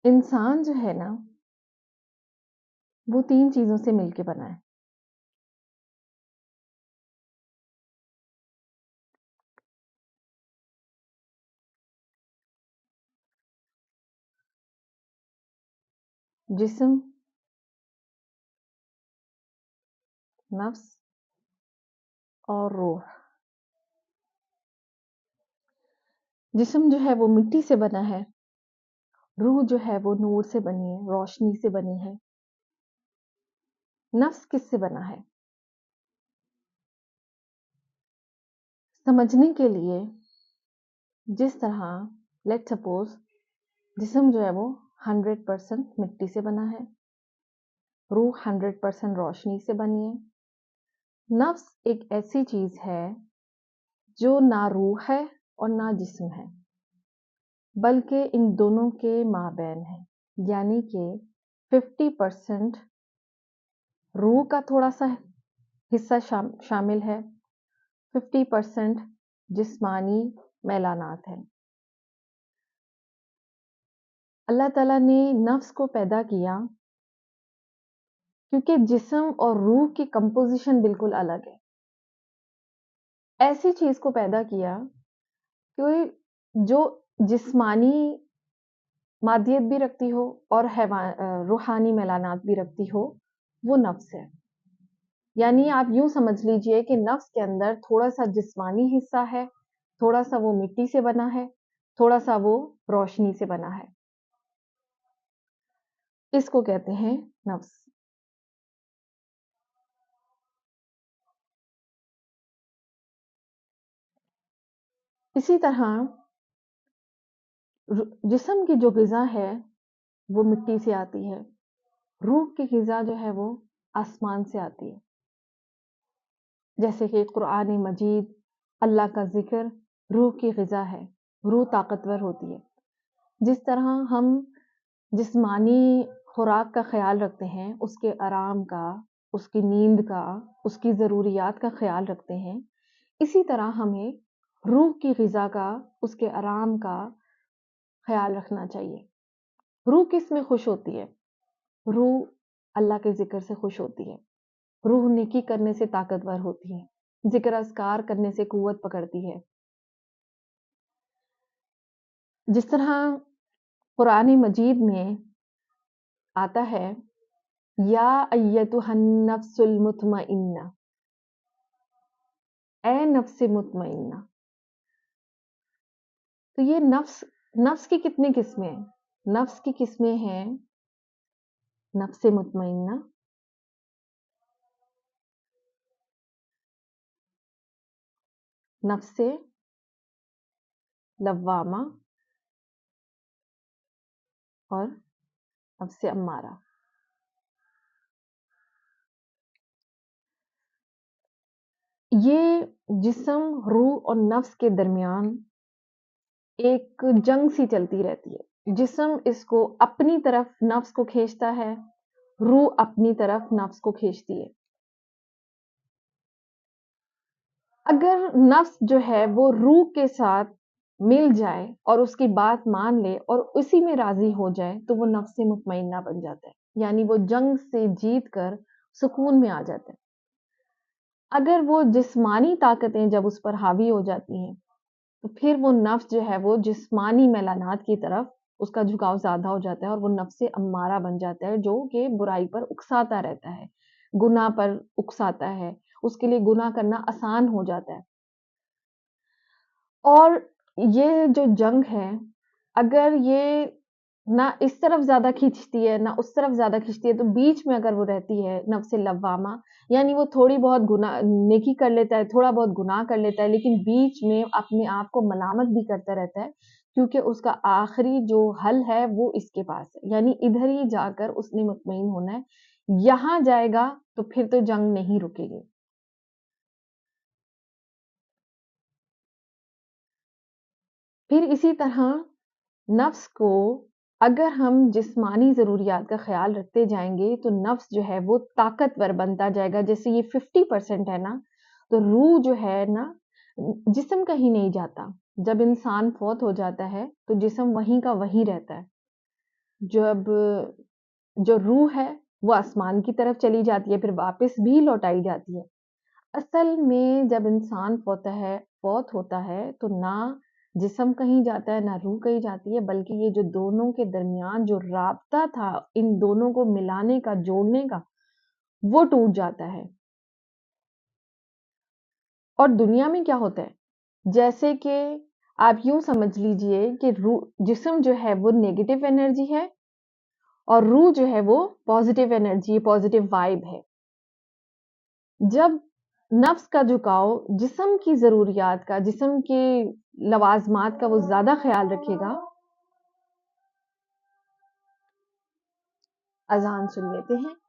इंसान जो है ना, वो 3 चीज़ों से मिलके बना है। जिस्म, नफ्स और रूह। जिस्म जो है वो मिट्टी से बना है, रूह जो है वो नूर से बनी है, रोशनी से बनी है। नफ्स किससे बना है? समझने के लिए जिस तरह लेट्स सपोज़ जिस्म जो है वो 100% मिट्टी से बना है, रूह 100% रोशनी से बनी है। नफ्स एक ऐसी चीज़ है जो ना रूह है और ना जिस्म है, बल्कि इन दोनों के माबैन है। यानी कि 50% रूह का थोड़ा सा हिस्सा शामिल है, 50% जिस्मानी मैलानात है। अल्लाह ताला ने नफ्स को पैदा किया क्योंकि जिस्म और रूह की कंपोजिशन बिल्कुल अलग है। ऐसी चीज को पैदा किया कि जो जिस्मानी मादियत भी रखती हो और रूहानी मैलानात भी रखती हो, वो नफ्स है। यानी आप यूं समझ लीजिए कि नफ्स के अंदर थोड़ा सा जिस्मानी हिस्सा है, थोड़ा सा वो मिट्टी से बना है, थोड़ा सा वो रोशनी से बना है। इसको कहते हैं नफ्स। इसी तरह जिस्म की जो ग़िज़ा है वो मिट्टी से आती है, रूह की ग़िज़ा जो है वो आसमान से आती है। जैसे कि कुरान मजीद, अल्लाह का ज़िक्र रूह की ग़िज़ा है, रूह ताकतवर होती है। जिस तरह हम जिस्मानी खुराक का ख़्याल रखते हैं, उसके आराम का, उसकी नींद का, उसकी ज़रूरियात का ख़्याल रखते हैं, इसी तरह हमें रूह की ग़िज़ा का, उसके आराम का ख़्याल रखना चाहिए। रूह किस में खुश होती है? रूह अल्लाह के ज़िक्र से खुश होती है। रूह नेकी करने से ताकतवर होती है, ज़िक्र अस्कार करने से कुव्वत पकड़ती है। जिस तरह कुरान मजीद में आता है, या अय्यतुहन नफ्सुल मुतमइन्ना, ए नफ्स मुतमइन्ना। तो ये नफ्स, नफ्स की कितनी किस्में हैं? नफ्स की किस्में हैं नफ्स मुतमइन्ना, नफ्स लव्वामा और नफ्स अम्मारा। ये जिस्म, रूह और नफ्स के दरमियान एक जंग सी चलती रहती है। जिस्म इसको अपनी तरफ नफ्स को खींचता है, रूह अपनी तरफ नफ्स को खींचती है। अगर नफ्स जो है वो रूह के साथ मिल जाए और उसकी बात मान ले और उसी में राजी हो जाए, तो वो नफ्स मुतमइन्ना बन जाता है। यानी वो जंग से जीत कर सुकून में आ जाता है। अगर वो जिस्मानी ताकतें जब उस पर हावी हो जाती हैं, तो फिर वो नफ्स जो है वो जिस्मानी मैलानात की तरफ उसका झुकाव ज़्यादा हो जाता है और वो नफ्स अम्मारा बन जाता है, जो कि बुराई पर उकसाता रहता है, गुनाह पर उकसाता है, उसके लिए गुनाह करना आसान हो जाता है। और ये जो जंग है, अगर ये ना इस तरफ ज़्यादा खींचती है, ना उस तरफ ज़्यादा खींचती है, तो बीच में अगर वो रहती है नफ्स लव्वामा, यानी वो थोड़ी बहुत नेकी कर लेता है, थोड़ा बहुत गुनाह कर लेता है, लेकिन बीच में अपने आप को मलामत भी करता रहता है, क्योंकि उसका आखिरी जो हल है वो इसके पास है। यानी इधर ही जाकर उसने मुतमईन होना है, यहाँ जाएगा तो फिर तो जंग नहीं रुकेगी। फिर इसी तरह नफ्स को अगर हम जिस्मानी ज़रूरियात का ख़्याल रखते जाएँगे, तो नफ्स जो है वो ताकतवर बनता जाएगा। जैसे ये 50% है ना, तो रूह जो है ना, जिस्म कहीं नहीं जाता। जब इंसान फ़ौत हो जाता है, तो जिस्म वहीं का वहीं रहता है। جب جو روح ہے وہ آسمان کی طرف چلی جاتی ہے، پھر واپس بھی لوٹائی جاتی ہے۔ اصل میں جب انسان فوت ہوتا ہے تو نہ جسم کہیں جاتا ہے نہ روح کہیں جاتی ہے، بلکہ یہ جو دونوں کے درمیان جو رابطہ تھا ان دونوں کو ملانے کا، جوڑنے کا، وہ ٹوٹ جاتا ہے۔ اور دنیا میں کیا ہوتا ہے، جیسے کہ آپ یوں سمجھ لیجئے کہ جسم جو ہے وہ نیگیٹو انرجی ہے اور روح جو ہے وہ پازیٹیو انرجی، پازیٹیو وائب ہے۔ جب نفس کا جھکاؤ جسم کی ضروریات کا، جسم کے لوازمات کا وہ زیادہ خیال رکھے گا۔ اذان سن لیتے ہیں۔